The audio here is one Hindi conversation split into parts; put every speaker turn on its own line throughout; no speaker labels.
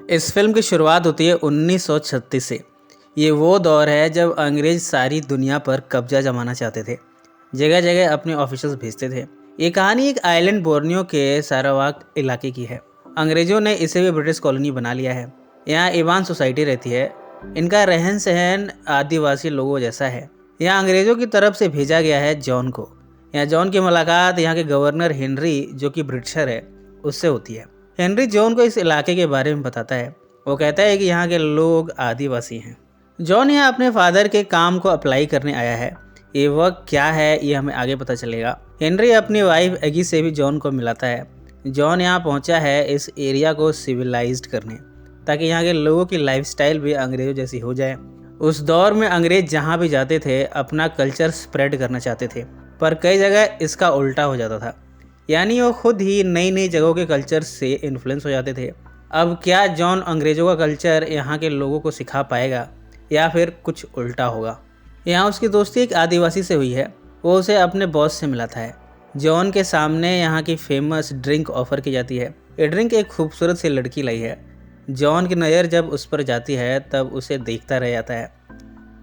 इस फिल्म की शुरुआत होती है 1936 से। ये वो दौर है जब अंग्रेज सारी दुनिया पर कब्जा जमाना चाहते थे, जगह जगह अपने ऑफिसर्स भेजते थे। ये कहानी एक आइलैंड बोर्नियो के सारावाक इलाके की है। अंग्रेजों ने इसे भी ब्रिटिश कॉलोनी बना लिया है। यहाँ इवान सोसाइटी रहती है। इनका रहन सहन आदिवासी लोगों जैसा है। यहाँ अंग्रेजों की तरफ से भेजा गया है जॉन को। यहाँ जॉन की मुलाकात यहाँ के गवर्नर हेनरी, जो कि ब्रिटिशर है, उससे होती है। हेनरी जॉन को इस इलाके के बारे में बताता है। वो कहता है कि यहाँ के लोग आदिवासी हैं। जॉन यहाँ अपने फादर के काम को अप्लाई करने आया है। ये वर्क क्या है ये हमें आगे पता चलेगा। हेनरी अपनी वाइफ एगी से भी जॉन को मिलाता है। जॉन यहाँ पहुँचा है इस एरिया को सिविलाइज्ड करने, ताकि यहाँ के लोगों की लाइफस्टाइल भी अंग्रेजों जैसी हो जाए। उस दौर में अंग्रेज जहाँ भी जाते थे अपना कल्चर स्प्रेड करना चाहते थे, पर कई जगह इसका उल्टा हो जाता था। यानी वो खुद ही नई नई जगहों के कल्चर से इन्फ्लुएंस हो जाते थे। अब क्या जॉन अंग्रेज़ों का कल्चर यहाँ के लोगों को सिखा पाएगा या फिर कुछ उल्टा होगा। यहाँ उसकी दोस्ती एक आदिवासी से हुई है। वो उसे अपने बॉस से मिलाता है। जॉन के सामने यहाँ की फेमस ड्रिंक ऑफर की जाती है। ये ड्रिंक एक खूबसूरत सी लड़की लाई है। जॉन की नज़र जब उस पर जाती है तब उसे देखता रह जाता है।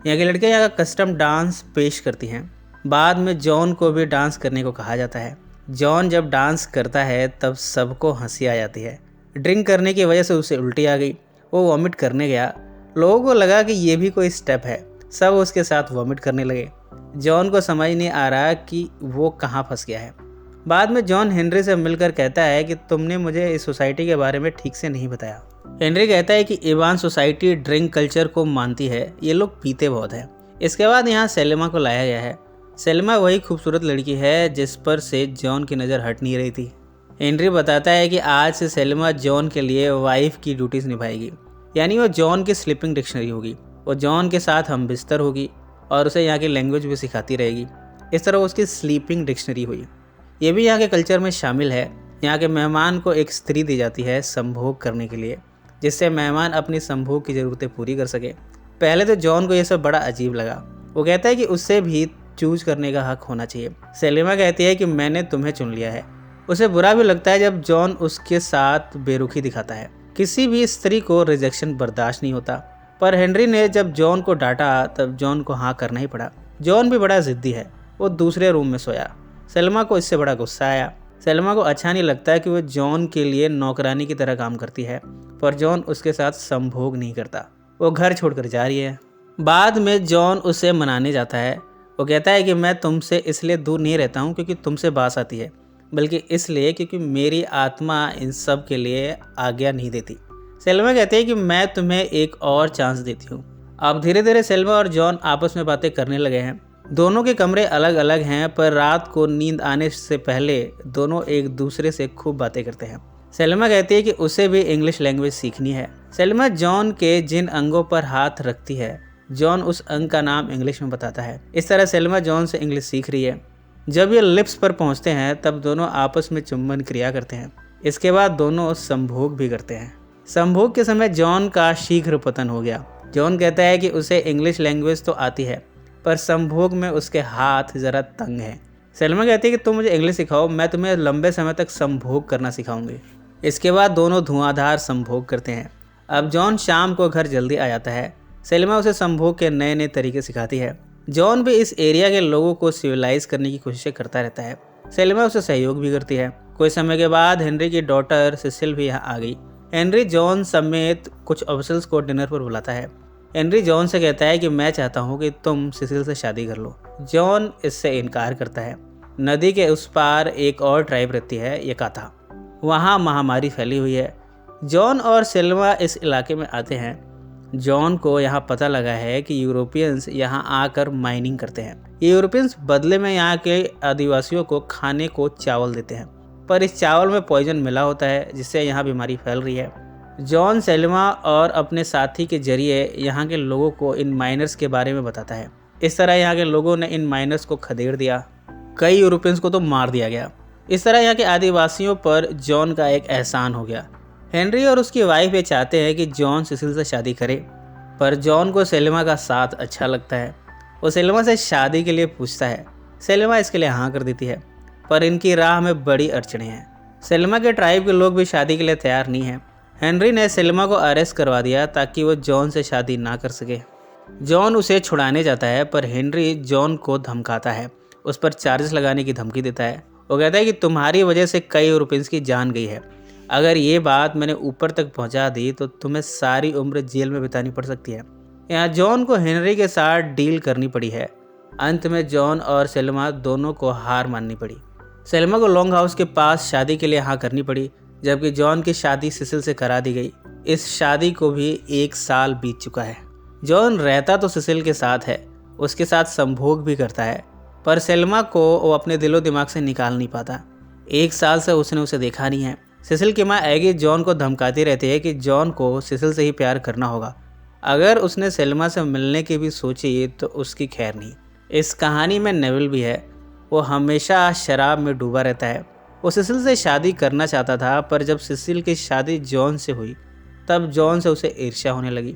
यहाँ की लड़कियाँ यहाँ का कस्टम डांस पेश करती हैं। बाद में जॉन को भी डांस करने को कहा जाता है। जॉन जब डांस करता है तब सबको हंसी आ जाती है। ड्रिंक करने की वजह से उसे उल्टी आ गई। वो वॉमिट करने गया। लोगों को लगा कि ये भी कोई स्टेप है। सब उसके साथ वॉमिट करने लगे। जॉन को समझ नहीं आ रहा कि वो कहाँ फंस गया है। बाद में जॉन हेनरी से मिलकर कहता है कि तुमने मुझे इस सोसाइटी के बारे में ठीक से नहीं बताया। हेनरी कहता है कि इवान सोसाइटी ड्रिंक कल्चर को मानती है। ये लोग पीते बहुत हैं। इसके बाद यहाँ सेलिमा को लाया गया है। सेलिमा वही खूबसूरत लड़की है जिस पर से जॉन की नज़र हट नहीं रही थी। हेनरी बताता है कि आज से सेलिमा जॉन के लिए वाइफ की ड्यूटीज़ निभाएगी। यानी वो जॉन की स्लीपिंग डिक्शनरी होगी। वो जॉन के साथ हम बिस्तर होगी और उसे यहाँ की लैंग्वेज भी सिखाती रहेगी। इस तरह उसकी स्लीपिंग डिक्शनरी हुई। ये भी यहाँ के कल्चर में शामिल है। यहाँ के मेहमान को एक स्त्री दी जाती है संभोग करने के लिए, जिससे मेहमान अपनी संभोग की ज़रूरतें पूरी कर सके। पहले तो जॉन को यह सब बड़ा अजीब लगा। वो कहता है कि उससे भी चूज करने का हक होना चाहिए। सेलिमा कहती है कि मैंने तुम्हें चुन लिया है। उसे बुरा भी लगता है जब जॉन उसके साथ बेरुखी दिखाता है। किसी भी स्त्री को रिजेक्शन बर्दाश्त नहीं होता, पर हेनरी ने जब जॉन को डांटा तब जॉन को हाँ करना ही पड़ा। जॉन भी बड़ा जिद्दी है। वो दूसरे रूम में सोया। सेलिमा को इससे बड़ा गुस्सा आया। सेलिमा को अच्छा नहीं लगता है कि वो जॉन के लिए नौकरानी की तरह काम करती है, पर जॉन उसके साथ संभोग नहीं करता। वो घर छोड़कर जा रही है। बाद में जॉन उसे मनाने जाता है। वो कहता है कि मैं तुमसे इसलिए दूर नहीं रहता हूँ क्योंकि तुमसे बास आती है, बल्कि इसलिए क्योंकि मेरी आत्मा इन सब के लिए आज्ञा नहीं देती। सेलिमा कहती है कि मैं तुम्हें एक और चांस देती हूँ। अब धीरे धीरे सेलिमा और जॉन आपस में बातें करने लगे हैं। दोनों के कमरे अलग अलग हैं, पर रात को नींद आने से पहले दोनों एक दूसरे से खूब बातें करते हैं। सेलिमा कहती है कि उसे भी इंग्लिश लैंग्वेज सीखनी है। सेलिमा जॉन के जिन अंगों पर हाथ रखती है, जॉन उस अंग का नाम इंग्लिश में बताता है। इस तरह सेलिमा जॉन से इंग्लिश सीख रही है। जब ये लिप्स पर पहुंचते हैं तब दोनों आपस में चुंबन क्रिया करते हैं। इसके बाद दोनों संभोग भी करते हैं। संभोग के समय जॉन का शीघ्र पतन हो गया। जॉन कहता है कि उसे इंग्लिश लैंग्वेज तो आती है, पर संभोग में उसके हाथ ज़रा तंग हैं। सेलिमा कहती है कि तुम मुझे इंग्लिश सिखाओ, मैं तुम्हें लंबे समय तक संभोग करना सिखाऊंगी। इसके बाद दोनों धुआंधार संभोग करते हैं। अब जॉन शाम को घर जल्दी आ जाता है। सेलिमा उसे संभोग के नए नए तरीके सिखाती है। जॉन भी इस एरिया के लोगों को सिविलाइज करने की कोशिश करता रहता है। सेलिमा उसे सहयोग भी करती है। कुछ समय के बाद हेनरी की डॉटर सिसिल भी यहाँ आ गई। हेनरी जॉन समेत कुछ ऑफिसर्स को डिनर पर बुलाता है। हेनरी जॉन से कहता है कि मैं चाहता हूँ कि तुम सिसिल से शादी कर लो। जॉन इससे इनकार करता है। नदी के उस पार एक और ट्राइब रहती है, यकाता। वहाँ महामारी फैली हुई है। जॉन और सेलिमा इस इलाके में आते हैं। जॉन को यहाँ पता लगा है कि यूरोपियंस यहाँ आकर माइनिंग करते हैं। ये यूरोपियंस बदले में यहाँ के आदिवासियों को खाने को चावल देते हैं, पर इस चावल में पॉइजन मिला होता है, जिससे यहाँ बीमारी फैल रही है। जॉन सेलिमा और अपने साथी के जरिए यहाँ के लोगों को इन माइनर्स के बारे में बताता है। इस तरह यहाँ के लोगों ने इन माइनर्स को खदेड़ दिया। कई यूरोपियंस को तो मार दिया गया। इस तरह यहाँ के आदिवासियों पर जॉन का एक एहसान हो गया। हेनरी और उसकी वाइफ ये चाहते हैं कि जॉन सिसिल से शादी करे, पर जॉन को सेलिमा का साथ अच्छा लगता है। वो सेलिमा से शादी के लिए पूछता है। सेलिमा इसके लिए हाँ कर देती है, पर इनकी राह में बड़ी अड़चनें हैं। सेलिमा के ट्राइब के लोग भी शादी के लिए तैयार नहीं हैं। हेनरी ने सेल्मा को अरेस्ट करवा दिया ताकि वो जॉन से शादी ना कर सके। जॉन उसे छुड़ाने जाता है पर हेनरी जॉन को धमकाता है, उस पर चार्जेस लगाने की धमकी देता है। वो कहता है कि तुम्हारी वजह से कई यूरोपियंस की जान गई है, अगर ये बात मैंने ऊपर तक पहुंचा दी तो तुम्हें सारी उम्र जेल में बितानी पड़ सकती है। यहाँ जॉन को हेनरी के साथ डील करनी पड़ी है। अंत में जॉन और सेल्मा दोनों को हार माननी पड़ी। सेल्मा को लॉन्ग हाउस के पास शादी के लिए हाँ करनी पड़ी, जबकि जॉन की शादी सिसिल से करा दी गई। इस शादी को भी 1 साल बीत चुका है। जॉन रहता तो सिसिल के साथ है, उसके साथ संभोग भी करता है, पर सेल्मा को वो अपने दिलो दिमाग से निकाल नहीं पाता। 1 साल से उसने उसे देखा नहीं है। सिसिल की माँ एगी जॉन को धमकाती रहती है कि जॉन को सिसिल से ही प्यार करना होगा। अगर उसने सेल्मा से मिलने की भी सोची तो उसकी खैर नहीं। इस कहानी में नेविल भी है। वो हमेशा शराब में डूबा रहता है। वो सिसिल से शादी करना चाहता था, पर जब सिसिल की शादी जॉन से हुई तब जॉन से उसे ईर्ष्या होने लगी।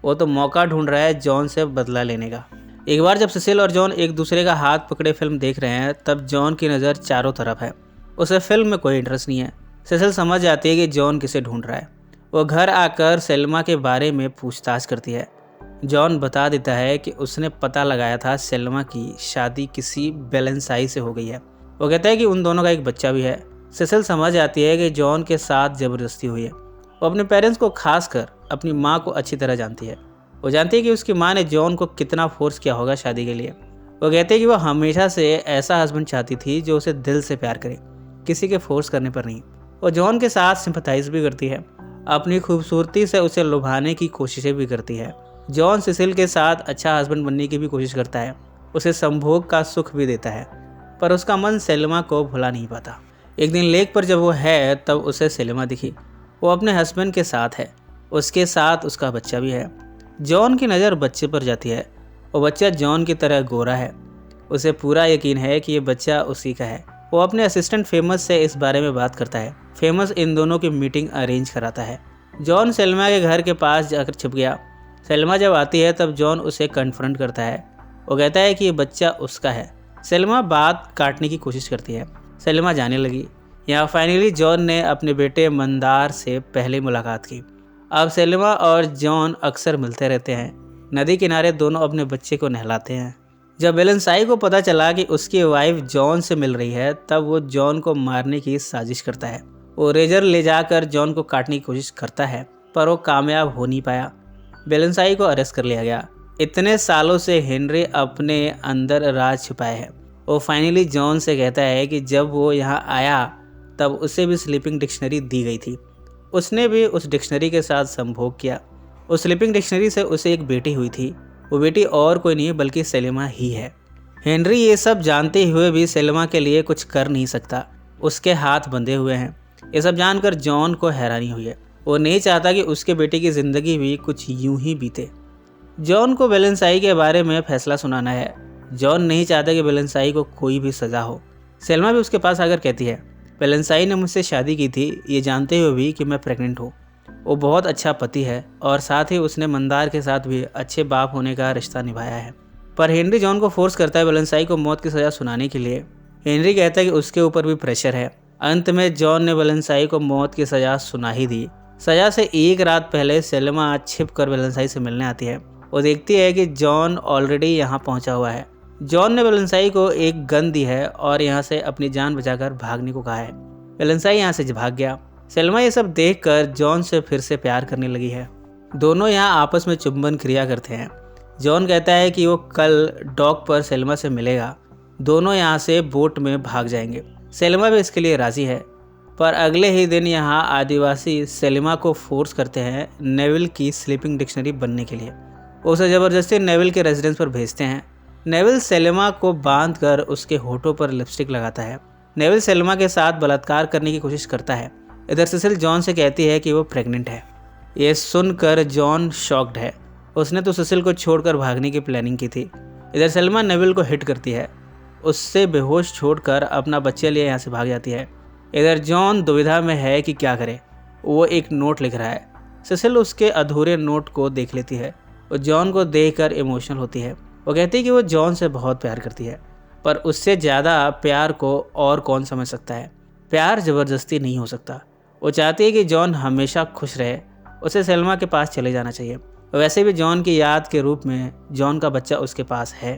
वो तो मौका ढूंढ रहा है जॉन से बदला लेने का। एक बार जब सिसिल और जॉन एक दूसरे का हाथ पकड़े फिल्म देख रहे हैं तब जॉन की नज़र चारों तरफ है। उसे फिल्म में कोई इंटरेस्ट नहीं है। सिसिल समझ जाती है कि जॉन किसे ढूंढ रहा है। वो घर आकर सेल्मा के बारे में पूछताछ करती है। जॉन बता देता है कि उसने पता लगाया था सेल्मा की शादी किसी बेलेंसाई से हो गई है। वो कहता है कि उन दोनों का एक बच्चा भी है। सिसिल समझ आती है कि जॉन के साथ ज़बरदस्ती हुई है। वो अपने पेरेंट्स को, खासकर अपनी माँ को अच्छी तरह जानती है। वो जानती है कि उसकी माँ ने जॉन को कितना फोर्स किया होगा शादी के लिए। वो कहते हैं कि वो हमेशा से ऐसा हस्बैंड चाहती थी जो उसे दिल से प्यार करे, किसी के फोर्स करने पर नहीं। वो जॉन के साथ सिंपथाइज भी करती है, अपनी खूबसूरती से उसे लुभाने की कोशिशें भी करती है। जॉन सिसिल के साथ अच्छा हस्बैंड बनने की भी कोशिश करता है, उसे संभोग का सुख भी देता है, पर उसका मन सेल्मा को भुला नहीं पाता। एक दिन लेक पर जब वो है तब उसे सेल्मा दिखी। वो अपने हस्बैंड के साथ है, उसके साथ उसका बच्चा भी है। जॉन की नज़र बच्चे पर जाती है। वो बच्चा जॉन की तरह गोरा है। उसे पूरा यकीन है कि ये बच्चा उसी का है। वो अपने असिस्टेंट फेमस से इस बारे में बात करता है। फेमस इन दोनों की मीटिंग अरेंज कराता है। जॉन सेल्मा के घर के पास जाकर छुप गया। सेल्मा जब आती है तब जॉन उसे कन्फ्रंट करता है। वो कहता है कि ये बच्चा उसका है। सेल्मा बात काटने की कोशिश करती है। सेल्मा जाने लगी। यहाँ फाइनली जॉन ने अपने बेटे मंदार से पहले मुलाकात की। अब सेल्मा और जॉन अक्सर मिलते रहते हैं। नदी किनारे दोनों अपने बच्चे को नहलाते हैं। जब बेलेंसाई को पता चला कि उसकी वाइफ जॉन से मिल रही है तब वो जॉन को मारने की साजिश करता है। वो रेजर ले जाकर जॉन को काटने की कोशिश करता है, पर वो कामयाब हो नहीं पाया। बेलेंसाई को अरेस्ट कर लिया गया। इतने सालों से हेनरी अपने अंदर राज छुपाए है। वो फाइनली जॉन से कहता है कि जब वो यहाँ आया तब उसे भी स्लीपिंग डिक्शनरी दी गई थी। उसने भी उस डिक्शनरी के साथ संभोग किया। उस स्लीपिंग डिक्शनरी से उसे एक बेटी हुई थी। वो बेटी और कोई नहीं बल्कि सेल्मा ही है। हेनरी ये सब जानते हुए भी सेल्मा के लिए कुछ कर नहीं सकता। उसके हाथ बंधे हुए हैं। ये सब जानकर जॉन को हैरानी हुई है। वो नहीं चाहता कि उसके बेटे की ज़िंदगी भी कुछ यूं ही बीते। जॉन को बेलेंसाई के बारे में फैसला सुनाना है। जॉन नहीं चाहता कि बेलेंसाई को कोई भी सज़ा हो। सेल्मा भी उसके पास आकर कहती है, बेलेंसाई ने मुझसे शादी की थी ये जानते हुए भी कि मैं प्रेग्नेंट हूँ। वो बहुत अच्छा पति है और साथ ही उसने मंदार के साथ भी अच्छे बाप होने का रिश्ता निभाया है। पर हेनरी जॉन को फोर्स करता है बेलेंसाई को मौत की सज़ा सुनाने के लिए। हेनरी कहता है कि उसके ऊपर भी प्रेशर है। अंत में जॉन ने बेलेंसाई को मौत की सज़ा सुना ही दी। सज़ा से 1 रात पहले सेल्मा छिप कर बेलेंसाई से मिलने आती है। वो देखती है कि जॉन ऑलरेडी यहाँ पहुँचा हुआ है। जॉन ने बेलेंसाई को एक गन दी है और यहाँ से अपनी जान बचाकर भागने को कहा है। बेलेंसाई यहाँ से भाग गया। सेल्मा ये सब देखकर जॉन से फिर से प्यार करने लगी है। दोनों यहाँ आपस में चुंबन क्रिया करते हैं। जॉन कहता है कि वो कल डॉक पर सेल्मा से मिलेगा। दोनों यहाँ से बोट में भाग जाएंगे। सेल्मा भी इसके लिए राजी है, पर अगले ही दिन यहाँ आदिवासी सेल्मा को फोर्स करते हैं नेविल की स्लीपिंग डिक्शनरी बनने के लिए। उसे ज़बरदस्ती नेविल के रेजिडेंस पर भेजते हैं। नेविल सेल्मा को बांधकर उसके होठों पर लिपस्टिक लगाता है। नेविल सेल्मा के साथ बलात्कार करने की कोशिश करता है। इधर सिसिल जॉन से कहती है कि वो प्रेग्नेंट है। ये सुनकर जॉन शॉक्ड है। उसने तो सिसिल को छोड़कर भागने की प्लानिंग की थी। इधर सेल्मा नेविल को हिट करती है, उससे बेहोश छोड़कर अपना बच्चे लिए यहाँ से भाग जाती है। इधर जॉन दुविधा में है कि क्या करे। वो एक नोट लिख रहा है। सिसिल उसके अधूरे नोट को देख लेती है। वो जॉन को देखकर इमोशनल होती है। वो कहती है कि वो जॉन से बहुत प्यार करती है, पर उससे ज़्यादा प्यार को और कौन समझ सकता है। प्यार ज़बरदस्ती नहीं हो सकता। वो चाहती है कि जॉन हमेशा खुश रहे, उसे सेल्मा के पास चले जाना चाहिए। वैसे भी जॉन की याद के रूप में जॉन का बच्चा उसके पास है।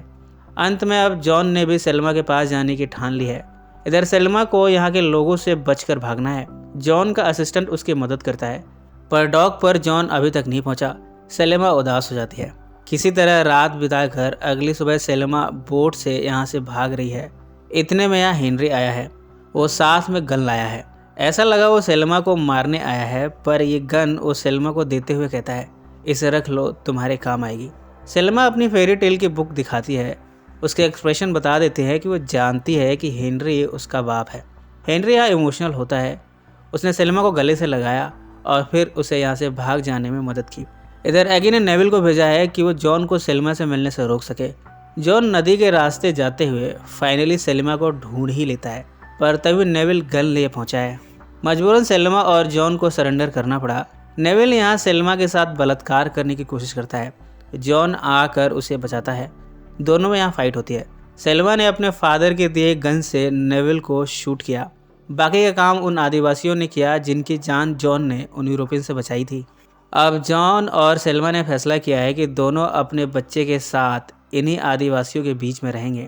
अंत में अब जॉन ने भी सेल्मा के पास जाने की ठान ली है। इधर सेल्मा को यहाँ के लोगों से बचकर भागना है। जॉन का असिस्टेंट उसकी मदद करता है, पर डॉक पर जॉन अभी तक नहीं पहुंचा। सेल्मा उदास हो जाती है। किसी तरह रात बिताकर अगली सुबह सेल्मा बोट से यहाँ से भाग रही है। इतने में यहाँ हेनरी आया है। वो साथ में गन लाया है। ऐसा लगा वो सेल्मा को मारने आया है, पर ये गन वो सेल्मा को देते हुए कहता है, इसे रख लो, तुम्हारे काम आएगी। सेल्मा अपनी फेरी टेल की बुक दिखाती है। उसके एक्सप्रेशन बता देते हैं कि वो जानती है कि हेनरी उसका बाप है। हेनरी यहाँ इमोशनल होता है। उसने सेल्मा को गले से लगाया और फिर उसे यहाँ से भाग जाने में मदद की। इधर एगी ने नेविल को भेजा है कि वो जॉन को सेल्मा से मिलने से रोक सके। जॉन नदी के रास्ते जाते हुए फाइनली सेल्मा को ढूंढ ही लेता है, पर तभी नेविल गन लिए पहुंचा है। मजबूरन सेल्मा और जॉन को सरेंडर करना पड़ा। नेविल यहाँ सेल्मा के साथ बलात्कार करने की कोशिश करता है। जॉन आकर उसे बचाता है। दोनों में यहाँ फाइट होती है। सेल्मा ने अपने फादर के दिए गन से नेविल को शूट किया। बाकी का काम उन आदिवासियों ने किया जिनकी जान जॉन ने उन यूरोपियन से बचाई थी। अब जॉन और सेल्मा ने फैसला किया है कि दोनों अपने बच्चे के साथ इन्हीं आदिवासियों के बीच में रहेंगे।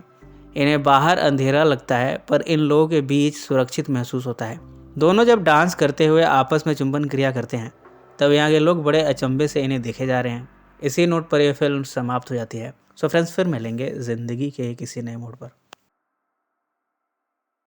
इन्हें बाहर अंधेरा लगता है, पर इन लोगों के बीच सुरक्षित महसूस होता है। दोनों जब डांस करते हुए आपस में चुंबन क्रिया करते हैं, तब यहाँ के लोग बड़े अचंभे से इन्हें देखे जा रहे हैं। इसी नोट पर यह फिल्म समाप्त हो जाती है। सो फ्रेंड्स, फिर मिलेंगे ज़िंदगी के किसी नए मोड़ पर।